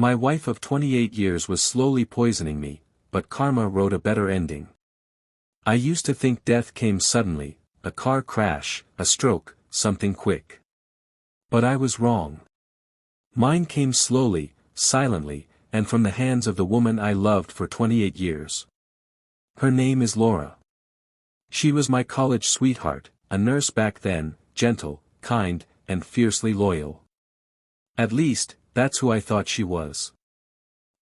My wife of 28 years was slowly poisoning me, but karma wrote a better ending. I used to think death came suddenly, a car crash, a stroke, something quick. But I was wrong. Mine came slowly, silently, and from the hands of the woman I loved for 28 years. Her name is Laura. She was my college sweetheart, a nurse back then, gentle, kind, and fiercely loyal. At least, that's who I thought she was.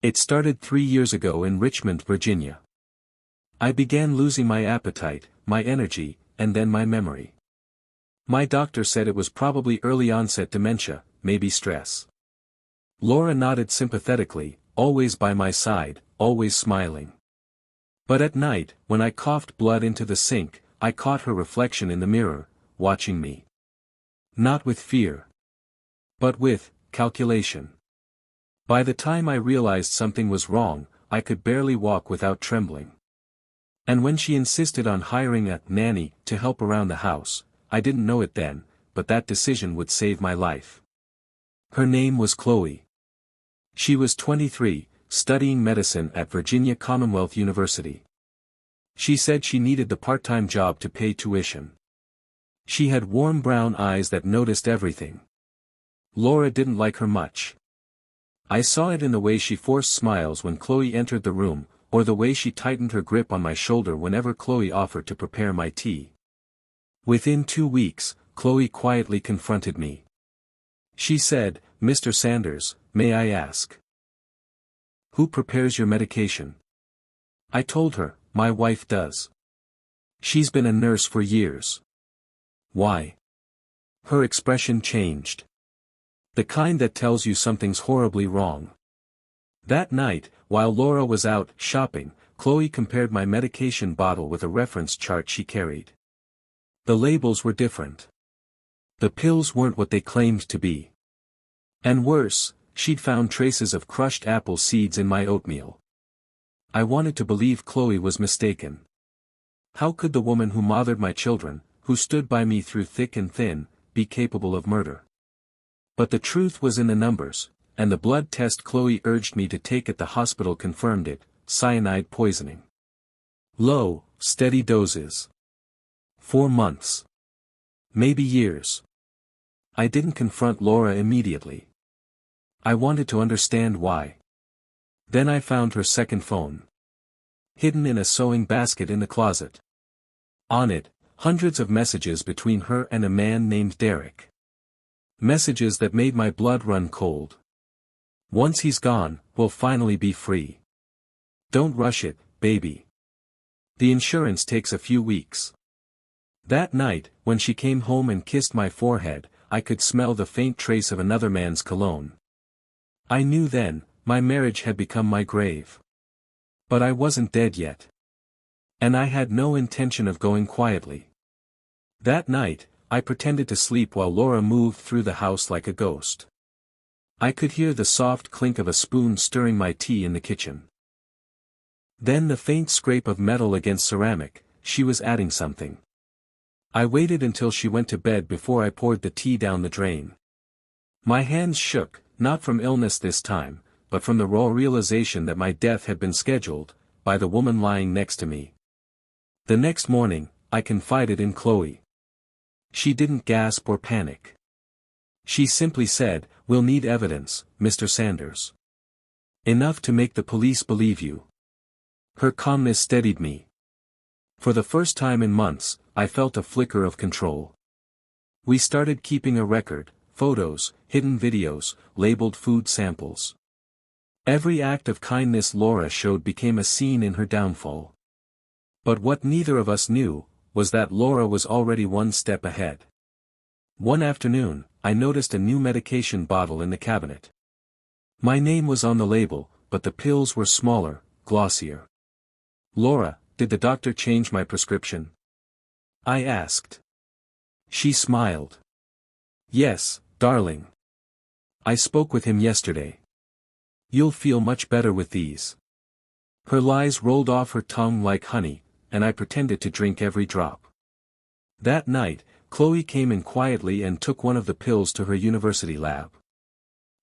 It started 3 years ago in Richmond, Virginia. I began losing my appetite, my energy, and then my memory. My doctor said it was probably early onset dementia, maybe stress. Laura nodded sympathetically, always by my side, always smiling. But at night, when I coughed blood into the sink, I caught her reflection in the mirror, watching me. Not with fear, but with calculation. By the time I realized something was wrong, I could barely walk without trembling. And when she insisted on hiring a nanny to help around the house, I didn't know it then, but that decision would save my life. Her name was Chloe. She was 23, studying medicine at Virginia Commonwealth University. She said she needed the part-time job to pay tuition. She had warm brown eyes that noticed everything. Laura didn't like her much. I saw it in the way she forced smiles when Chloe entered the room, or the way she tightened her grip on my shoulder whenever Chloe offered to prepare my tea. Within 2 weeks, Chloe quietly confronted me. She said, "Mr. Sanders, may I ask? Who prepares your medication?" I told her, "My wife does. She's been a nurse for years." "Why?" Her expression changed. The kind that tells you something's horribly wrong. That night, while Laura was out shopping, Chloe compared my medication bottle with a reference chart she carried. The labels were different. The pills weren't what they claimed to be. And worse, she'd found traces of crushed apple seeds in my oatmeal. I wanted to believe Chloe was mistaken. How could the woman who mothered my children, who stood by me through thick and thin, be capable of murder? But the truth was in the numbers, and the blood test Chloe urged me to take at the hospital confirmed it: cyanide poisoning. Low, steady doses. 4 months. Maybe years. I didn't confront Laura immediately. I wanted to understand why. Then I found her second phone. Hidden in a sewing basket in the closet. On it, hundreds of messages between her and a man named Derek. Messages that made my blood run cold. "Once he's gone, we'll finally be free. Don't rush it, baby. The insurance takes a few weeks." That night, when she came home and kissed my forehead, I could smell the faint trace of another man's cologne. I knew then, my marriage had become my grave. But I wasn't dead yet. And I had no intention of going quietly. That night, I pretended to sleep while Laura moved through the house like a ghost. I could hear the soft clink of a spoon stirring my tea in the kitchen. Then the faint scrape of metal against ceramic. She was adding something. I waited until she went to bed before I poured the tea down the drain. My hands shook, not from illness this time, but from the raw realization that my death had been scheduled, by the woman lying next to me. The next morning, I confided in Chloe. She didn't gasp or panic. She simply said, "We'll need evidence, Mr. Sanders. Enough to make the police believe you." Her calmness steadied me. For the first time in months, I felt a flicker of control. We started keeping a record: photos, hidden videos, labeled food samples. Every act of kindness Laura showed became a scene in her downfall. But what neither of us knew, was that Laura was already one step ahead. One afternoon, I noticed a new medication bottle in the cabinet. My name was on the label, but the pills were smaller, glossier. "Laura, did the doctor change my prescription?" I asked. She smiled. "Yes, darling. I spoke with him yesterday. You'll feel much better with these." Her lies rolled off her tongue like honey, and I pretended to drink every drop. That night, Chloe came in quietly and took one of the pills to her university lab.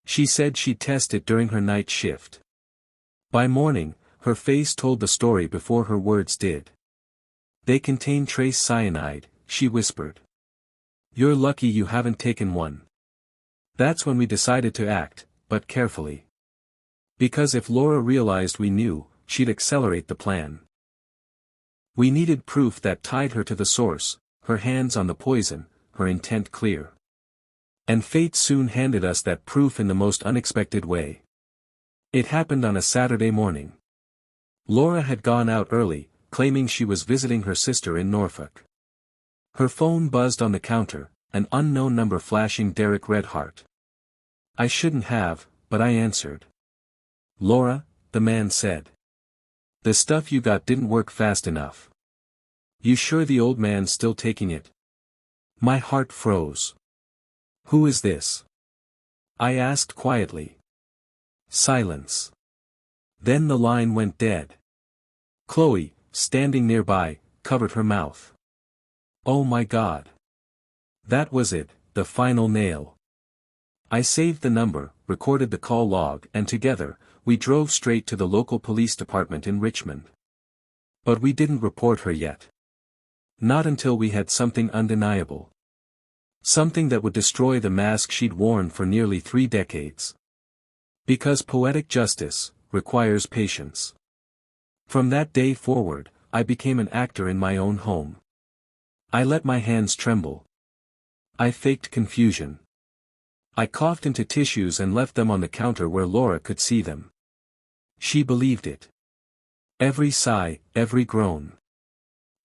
She said she'd test it during her night shift. By morning, her face told the story before her words did. They contain trace cyanide, she whispered. You're lucky you haven't taken one. That's when we decided to act, but carefully. Because if Laura realized we knew, she'd accelerate the plan. We needed proof that tied her to the source, her hands on the poison, her intent clear. And fate soon handed us that proof in the most unexpected way. It happened on a Saturday morning. Laura had gone out early, claiming she was visiting her sister in Norfolk. Her phone buzzed on the counter, an unknown number flashing Derek Redheart. I shouldn't have, but I answered. Laura, the man said. The stuff you got didn't work fast enough. You sure the old man's still taking it? My heart froze. Who is this? I asked quietly. Silence. Then the line went dead. Chloe, standing nearby, covered her mouth. Oh my God. That was it, the final nail. I saved the number, recorded the call log, and together, we drove straight to the local police department in Richmond. But we didn't report her yet. Not until we had something undeniable. Something that would destroy the mask she'd worn for nearly 3 decades. Because poetic justice requires patience. From that day forward, I became an actor in my own home. I let my hands tremble. I faked confusion. I coughed into tissues and left them on the counter where Laura could see them. She believed it. Every sigh, every groan.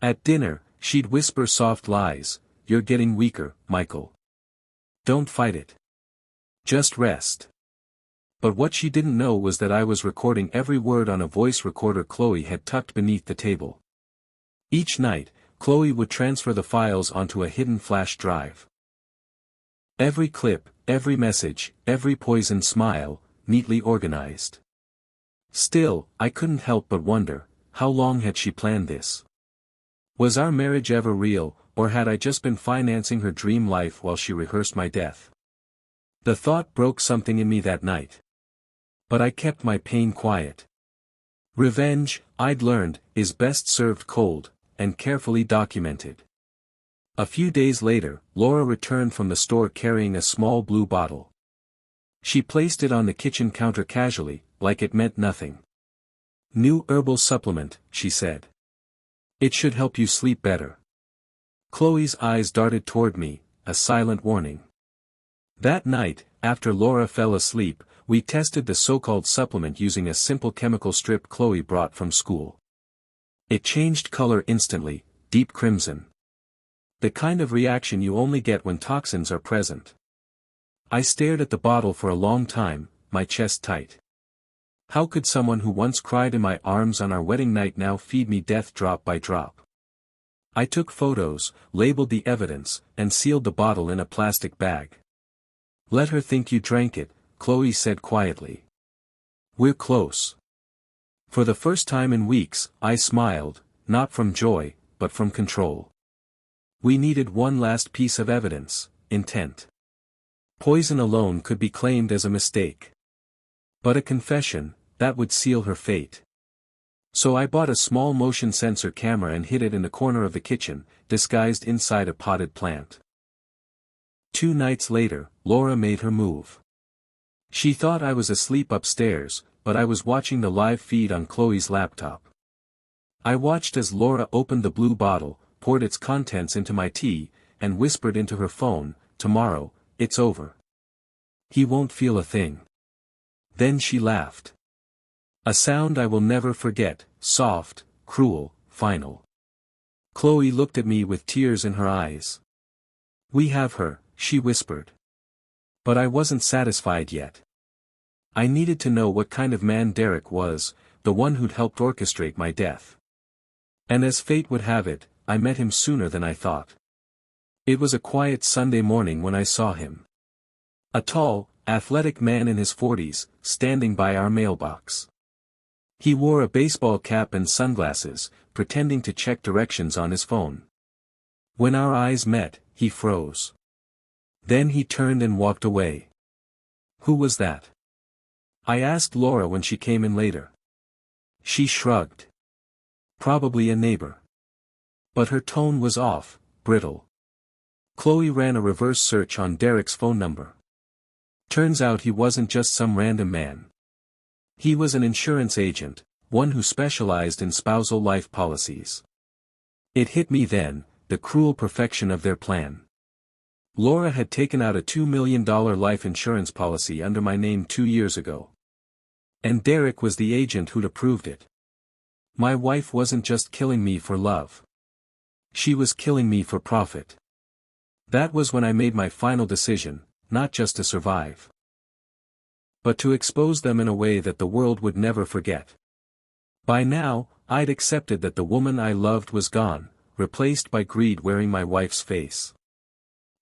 At dinner, she'd whisper soft lies, "You're getting weaker, Michael. Don't fight it. Just rest." But what she didn't know was that I was recording every word on a voice recorder Chloe had tucked beneath the table. Each night, Chloe would transfer the files onto a hidden flash drive. Every clip, every message, every poisoned smile, neatly organized. Still, I couldn't help but wonder, how long had she planned this? Was our marriage ever real, or had I just been financing her dream life while she rehearsed my death? The thought broke something in me that night. But I kept my pain quiet. Revenge, I'd learned, is best served cold, and carefully documented. A few days later, Laura returned from the store carrying a small blue bottle. She placed it on the kitchen counter casually, like it meant nothing. New herbal supplement, she said. It should help you sleep better. Chloe's eyes darted toward me, a silent warning. That night, after Laura fell asleep, we tested the so-called supplement using a simple chemical strip Chloe brought from school. It changed color instantly, deep crimson. The kind of reaction you only get when toxins are present. I stared at the bottle for a long time, my chest tight. How could someone who once cried in my arms on our wedding night now feed me death drop by drop? I took photos, labeled the evidence, and sealed the bottle in a plastic bag. Let her think you drank it, Chloe said quietly. We're close. For the first time in weeks, I smiled, not from joy, but from control. We needed one last piece of evidence, intent. Poison alone could be claimed as a mistake. But a confession, that would seal her fate. So I bought a small motion sensor camera and hid it in the corner of the kitchen, disguised inside a potted plant. 2 nights later, Laura made her move. She thought I was asleep upstairs, but I was watching the live feed on Chloe's laptop. I watched as Laura opened the blue bottle, poured its contents into my tea, and whispered into her phone, "Tomorrow, it's over. He won't feel a thing." Then she laughed. A sound I will never forget, soft, cruel, final. Chloe looked at me with tears in her eyes. "We have her," she whispered. But I wasn't satisfied yet. I needed to know what kind of man Derek was, the one who'd helped orchestrate my death. And as fate would have it, I met him sooner than I thought. It was a quiet Sunday morning when I saw him. A tall, athletic man in his 40s, standing by our mailbox. He wore a baseball cap and sunglasses, pretending to check directions on his phone. When our eyes met, he froze. Then he turned and walked away. Who was that? I asked Laura when she came in later. She shrugged. Probably a neighbor. But her tone was off, brittle. Chloe ran a reverse search on Derek's phone number. Turns out he wasn't just some random man. He was an insurance agent, one who specialized in spousal life policies. It hit me then, the cruel perfection of their plan. Laura had taken out a $2 million life insurance policy under my name 2 years ago. And Derek was the agent who'd approved it. My wife wasn't just killing me for love. She was killing me for profit. That was when I made my final decision, not just to survive, but to expose them in a way that the world would never forget. By now, I'd accepted that the woman I loved was gone, replaced by greed wearing my wife's face.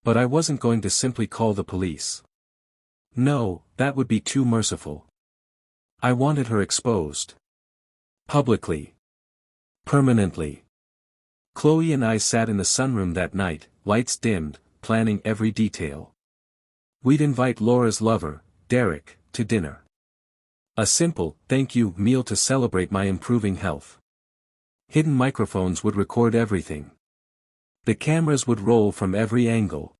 But I wasn't going to simply call the police. No, that would be too merciful. I wanted her exposed. Publicly. Permanently. Chloe and I sat in the sunroom that night, lights dimmed, planning every detail. We'd invite Laura's lover, Derek, to dinner. A simple, thank you meal to celebrate my improving health. Hidden microphones would record everything. The cameras would roll from every angle.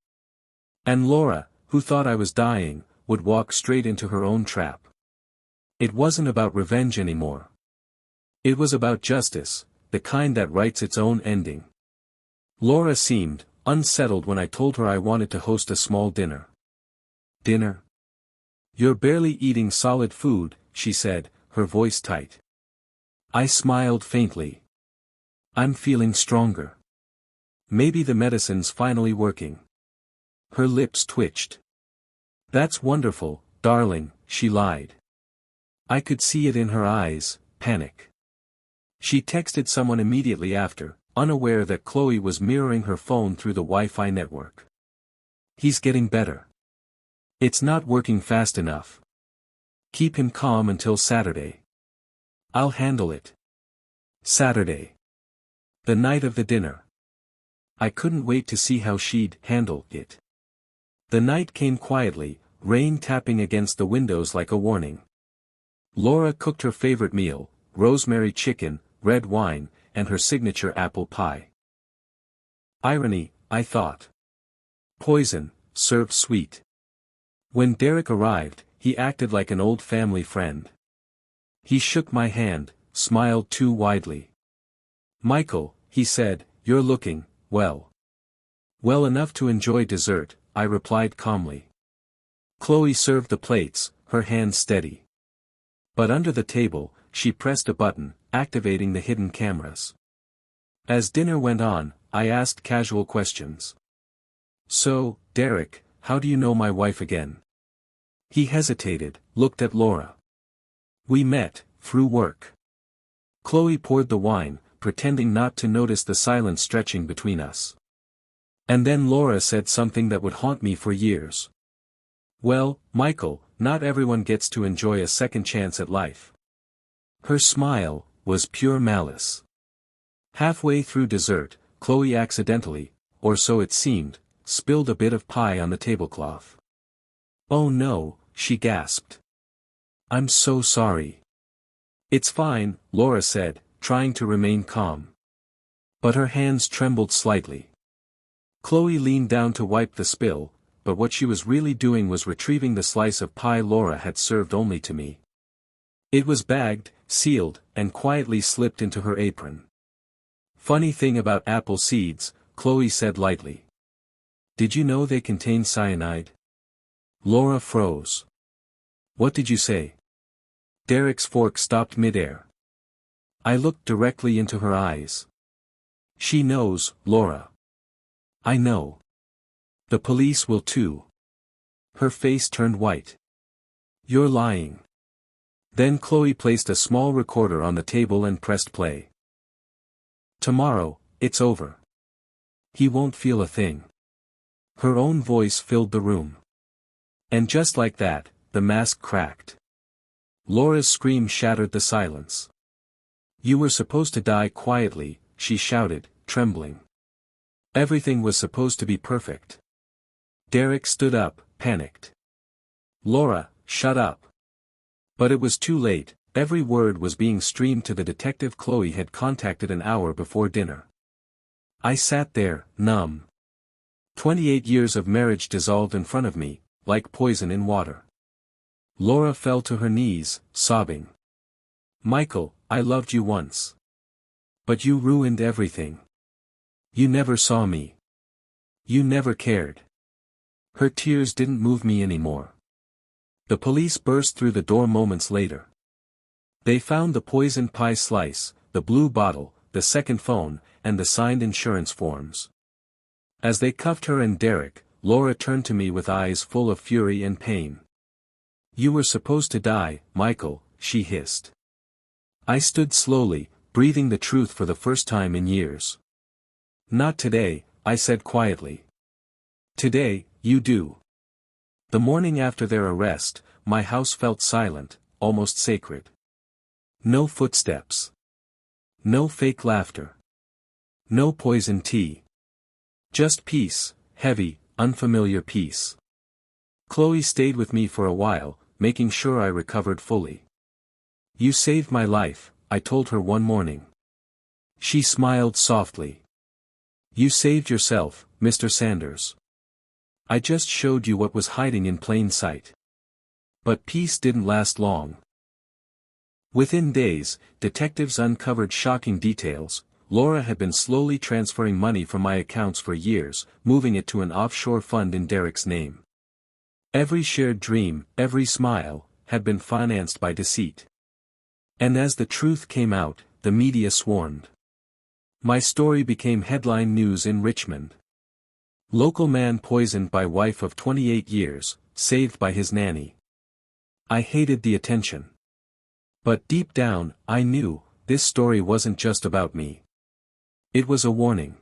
And Laura, who thought I was dying, would walk straight into her own trap. It wasn't about revenge anymore. It was about justice, the kind that writes its own ending. Laura seemed unsettled when I told her I wanted to host a small dinner. Dinner? You're barely eating solid food, she said, her voice tight. I smiled faintly. I'm feeling stronger. Maybe the medicine's finally working. Her lips twitched. That's wonderful, darling, she lied. I could see it in her eyes, panic. She texted someone immediately after, unaware that Chloe was mirroring her phone through the Wi-Fi network. He's getting better. It's not working fast enough. Keep him calm until Saturday. I'll handle it. Saturday. The night of the dinner. I couldn't wait to see how she'd handle it. The night came quietly, rain tapping against the windows like a warning. Laura cooked her favorite meal, rosemary chicken, red wine, and her signature apple pie. Irony, I thought. Poison, served sweet. When Derek arrived, he acted like an old family friend. He shook my hand, smiled too widely. Michael, he said, you're looking, well. Well enough to enjoy dessert, I replied calmly. Chloe served the plates, her hands steady. But under the table, she pressed a button, activating the hidden cameras. As dinner went on, I asked casual questions. So, Derek, how do you know my wife again? He hesitated, looked at Laura. We met, through work. Chloe poured the wine, pretending not to notice the silence stretching between us. And then Laura said something that would haunt me for years. Well, Michael, not everyone gets to enjoy a second chance at life. Her smile was pure malice. Halfway through dessert, Chloe accidentally, or so it seemed, spilled a bit of pie on the tablecloth. Oh no, she gasped. I'm so sorry. It's fine, Laura said, trying to remain calm. But her hands trembled slightly. Chloe leaned down to wipe the spill, but what she was really doing was retrieving the slice of pie Laura had served only to me. It was bagged, sealed, and quietly slipped into her apron. Funny thing about apple seeds, Chloe said lightly. Did you know they contain cyanide? Laura froze. What did you say? Derek's fork stopped midair. I looked directly into her eyes. She knows, Laura. I know. The police will too. Her face turned white. You're lying. Then Chloe placed a small recorder on the table and pressed play. Tomorrow, it's over. He won't feel a thing. Her own voice filled the room. And just like that, the mask cracked. Laura's scream shattered the silence. You were supposed to die quietly, she shouted, trembling. Everything was supposed to be perfect. Derek stood up, panicked. Laura, shut up. But it was too late, every word was being streamed to the detective Chloe had contacted an hour before dinner. I sat there, numb. 28 years of marriage dissolved in front of me, like poison in water. Laura fell to her knees, sobbing. Michael, I loved you once. But you ruined everything. You never saw me. You never cared. Her tears didn't move me anymore. The police burst through the door moments later. They found the poisoned pie slice, the blue bottle, the second phone, and the signed insurance forms. As they cuffed her and Derek, Laura turned to me with eyes full of fury and pain. You were supposed to die, Michael, she hissed. I stood slowly, breathing the truth for the first time in years. Not today, I said quietly. Today, you do. The morning after their arrest, my house felt silent, almost sacred. No footsteps. No fake laughter. No poison tea. Just peace, heavy, unfamiliar peace. Chloe stayed with me for a while, making sure I recovered fully. You saved my life, I told her one morning. She smiled softly. You saved yourself, Mr. Sanders. I just showed you what was hiding in plain sight. But peace didn't last long. Within days, detectives uncovered shocking details. Laura had been slowly transferring money from my accounts for years, moving it to an offshore fund in Derek's name. Every shared dream, every smile, had been financed by deceit. And as the truth came out, the media swarmed. My story became headline news in Richmond. Local man poisoned by wife of 28 years, saved by his nanny. I hated the attention. But deep down, I knew, this story wasn't just about me. It was a warning.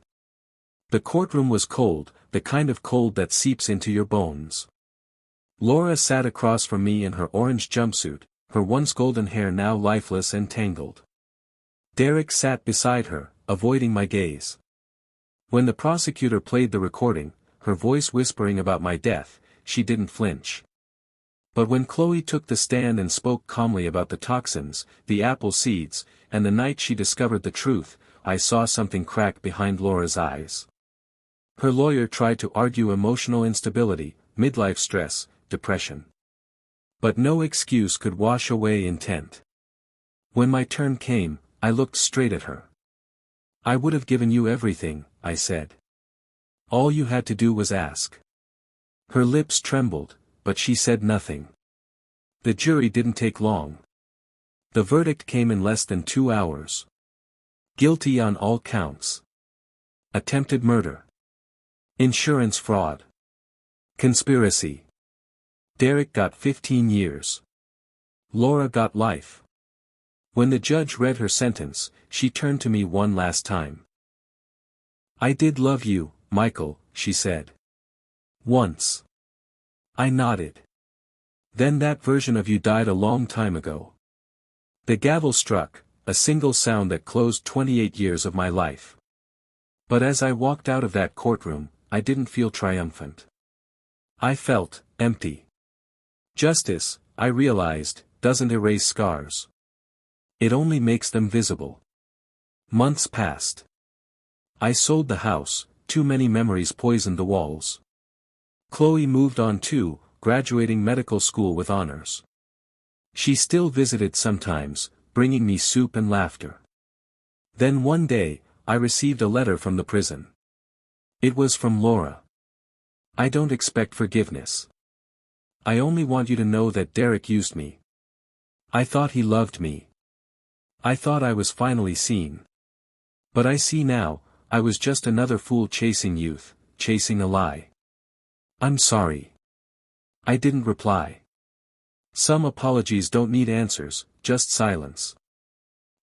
The courtroom was cold, the kind of cold that seeps into your bones. Laura sat across from me in her orange jumpsuit, her once golden hair now lifeless and tangled. Derek sat beside her, avoiding my gaze. When the prosecutor played the recording, her voice whispering about my death, she didn't flinch. But when Chloe took the stand and spoke calmly about the toxins, the apple seeds, and the night she discovered the truth, I saw something crack behind Laura's eyes. Her lawyer tried to argue emotional instability, midlife stress, depression. But no excuse could wash away intent. When my turn came, I looked straight at her. I would have given you everything, I said. All you had to do was ask. Her lips trembled, but she said nothing. The jury didn't take long. The verdict came in less than 2 hours. Guilty on all counts. Attempted murder. Insurance fraud. Conspiracy. Derek got 15 years. Laura got life. When the judge read her sentence, she turned to me one last time. I did love you, Michael, she said. Once. I nodded. Then that version of you died a long time ago. The gavel struck, a single sound that closed 28 years of my life. But as I walked out of that courtroom, I didn't feel triumphant. I felt empty. Justice, I realized, doesn't erase scars. It only makes them visible. Months passed. I sold the house, too many memories poisoned the walls. Chloe moved on too, graduating medical school with honors. She still visited sometimes, bringing me soup and laughter. Then one day, I received a letter from the prison. It was from Laura. I don't expect forgiveness. I only want you to know that Derek used me. I thought he loved me. I thought I was finally seen. But I see now, I was just another fool chasing youth, chasing a lie. I'm sorry. I didn't reply. Some apologies don't need answers, just silence.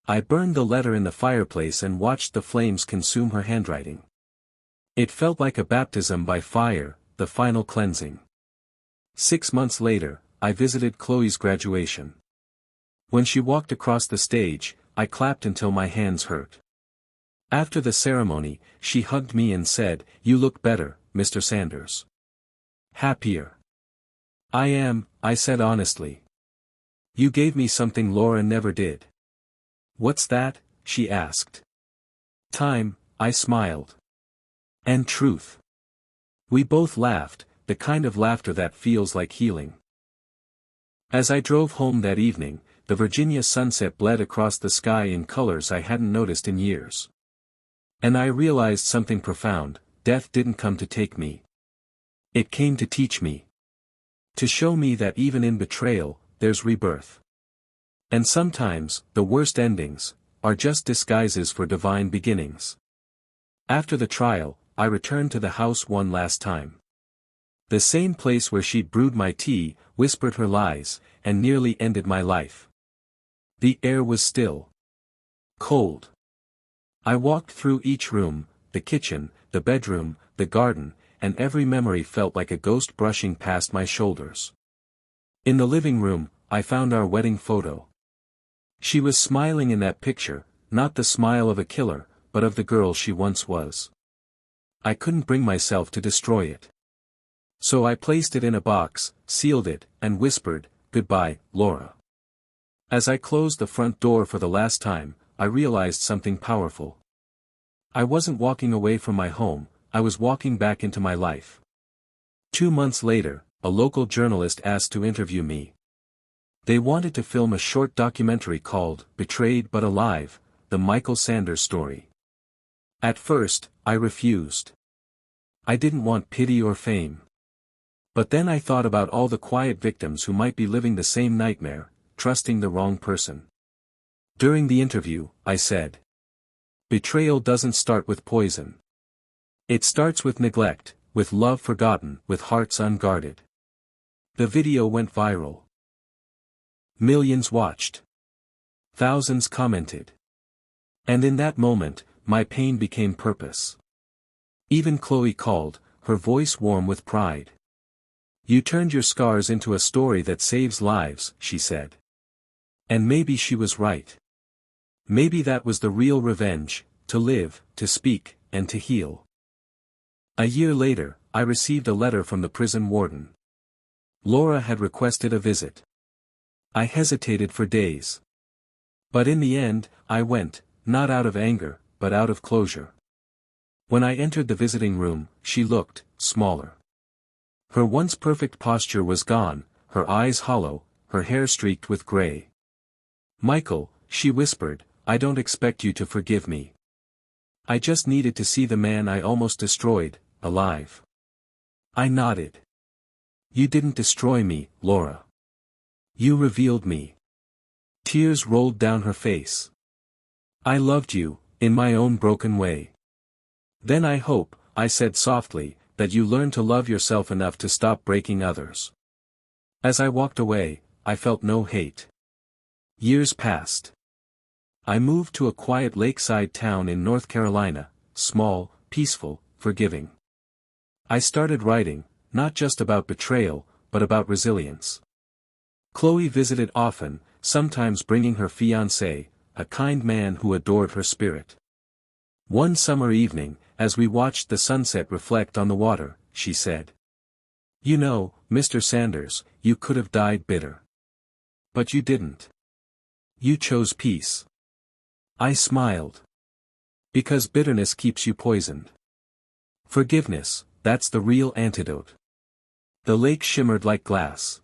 I burned the letter in the fireplace and watched the flames consume her handwriting. It felt like a baptism by fire, the final cleansing. 6 months later, I visited Chloe's graduation. When she walked across the stage, I clapped until my hands hurt. After the ceremony, she hugged me and said, "You look better, Mr. Sanders. Happier." I said honestly. You gave me something Laura never did. What's that? She asked. Time, I smiled. And truth. We both laughed, the kind of laughter that feels like healing. As I drove home that evening, the Virginia sunset bled across the sky in colors I hadn't noticed in years. And I realized something profound: death didn't come to take me. It came to teach me. To show me that even in betrayal, there's rebirth. And sometimes, the worst endings are just disguises for divine beginnings. After the trial, I returned to the house one last time. The same place where she'd brewed my tea, whispered her lies, and nearly ended my life. The air was still. Cold. I walked through each room, the kitchen, the bedroom, the garden, and every memory felt like a ghost brushing past my shoulders. In the living room, I found our wedding photo. She was smiling in that picture, not the smile of a killer, but of the girl she once was. I couldn't bring myself to destroy it. So I placed it in a box, sealed it, and whispered, "Goodbye, Laura." As I closed the front door for the last time, I realized something powerful. I wasn't walking away from my home, I was walking back into my life. 2 months later, a local journalist asked to interview me. They wanted to film a short documentary called "Betrayed but Alive," the Michael Sanders story. At first, I refused. I didn't want pity or fame. But then I thought about all the quiet victims who might be living the same nightmare, trusting the wrong person. During the interview, I said, betrayal doesn't start with poison. It starts with neglect, with love forgotten, with hearts unguarded. The video went viral. Millions watched. Thousands commented. And in that moment, my pain became purpose. Even Chloe called, her voice warm with pride. "You turned your scars into a story that saves lives," she said. And maybe she was right. Maybe that was the real revenge: to live, to speak, and to heal. A year later, I received a letter from the prison warden. Laura had requested a visit. I hesitated for days. But in the end, I went, not out of anger, but out of closure. When I entered the visiting room, she looked smaller. Her once perfect posture was gone, her eyes hollow, her hair streaked with gray. "Michael," she whispered, "I don't expect you to forgive me. I just needed to see the man I almost destroyed, alive." I nodded. "You didn't destroy me, Laura. You revealed me." Tears rolled down her face. "I loved you, in my own broken way. Then I hope," I said softly, "that you learn to love yourself enough to stop breaking others." As I walked away, I felt no hate. Years passed. I moved to a quiet lakeside town in North Carolina, small, peaceful, forgiving. I started writing, not just about betrayal, but about resilience. Chloe visited often, sometimes bringing her fiancé, a kind man who adored her spirit. One summer evening, as we watched the sunset reflect on the water, she said, "You know, Mr. Sanders, you could have died bitter. But you didn't. You chose peace." I smiled. Because bitterness keeps you poisoned. Forgiveness, that's the real antidote. The lake shimmered like glass.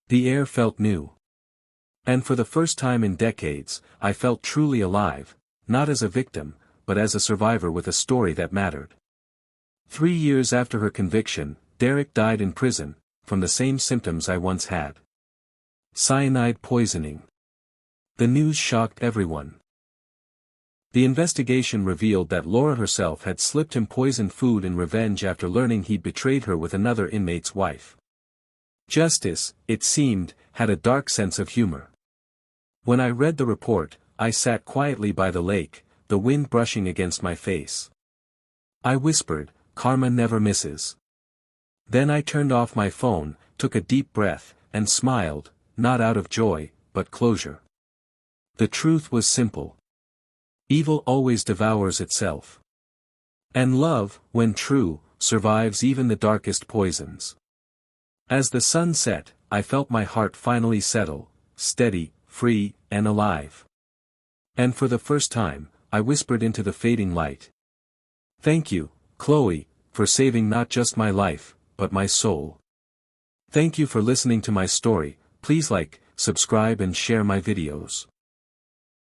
The air felt new. And for the first time in decades, I felt truly alive, not as a victim, but as a survivor with a story that mattered. 3 years after her conviction, Derek died in prison, from the same symptoms I once had. Cyanide poisoning. The news shocked everyone. The investigation revealed that Laura herself had slipped him poisoned food in revenge after learning he'd betrayed her with another inmate's wife. Justice, it seemed, had a dark sense of humor. When I read the report, I sat quietly by the lake, the wind brushing against my face. I whispered, "Karma never misses." Then I turned off my phone, took a deep breath, and smiled, not out of joy, but closure. The truth was simple. Evil always devours itself. And love, when true, survives even the darkest poisons. As the sun set, I felt my heart finally settle, steady, free, and alive. And for the first time, I whispered into the fading light. Thank you, Chloe, for saving not just my life, but my soul. Thank you for listening to my story. Please like, subscribe and share my videos.